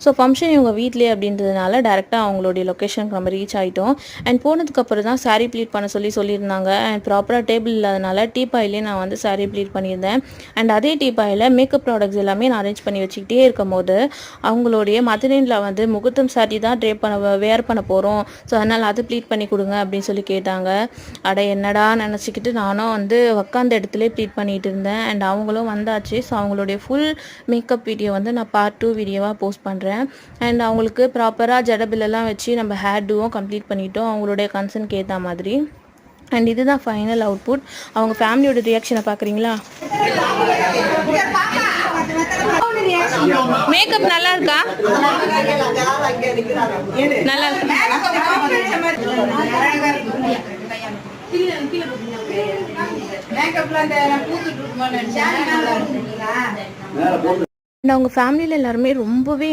So function இவங்க வீட்லேயே அப்படின்றதுனால டேரெக்டாக அவங்களுடைய லொக்கேஷனுக்கு நம்ம ரீச் ஆகிட்டோம். அண்ட் போனதுக்கப்புறம் தான் சாரீ ப்ளீட் பண்ண சொல்லியிருந்தாங்க. அண்ட் ப்ராப்பராக டேபிள் இல்லாதனால டீப்பாயிலே நான் வந்து சாரீ ப்ளீட் பண்ணியிருந்தேன். அண்ட் அதே டீப்பாயில் மேக்கப் ப்ராடக்ட்ஸ் எல்லாமே நான் அரேஞ்ச் பண்ணி வச்சுக்கிட்டே இருக்கும் போது அவங்களுடைய மதுரையில் வந்து முகூர்த்தம் சாரீ தான் வேர் பண்ண போகிறோம், ஸோ அதனால் அது ப்ளீட் பண்ணி கொடுங்க அப்படின்னு சொல்லி கேட்டாங்க. அட என்னடா நினச்சிக்கிட்டு நானும் வந்து உட்காந்த இடத்துல ப்ளீட் பண்ணிகிட்டு இருந்தேன். அண்ட் அவங்களும் வந்தாச்சு. ஸோ அவங்களுடைய ஃபுல் மேக்கப் வீடியோ வந்து நான் பார்ட் 2 வீடியோவாக போஸ்ட் பண்ணுறேன். அண்ட் அவங்களுக்கு ப்ராப்பராக ஜடபிலெல்லாம் வச்சு நம்ம ஹேர் டூவும் கம்ப்ளீட் பண்ணிட்டோம் அவங்களுடைய கன்சர்னுக்கு ஏற்ற மாதிரி. அண்ட் இதுதான் ஃபைனல் அவுட்புட். அவங்க ஃபேமிலியோட ரியாக்ஷனை பார்க்குறீங்களா? மேக்கப் நல்லா இருக்கா? நல்லா இருக்கு. அவங்க ஃபேமிலியில் எல்லாருமே ரொம்பவே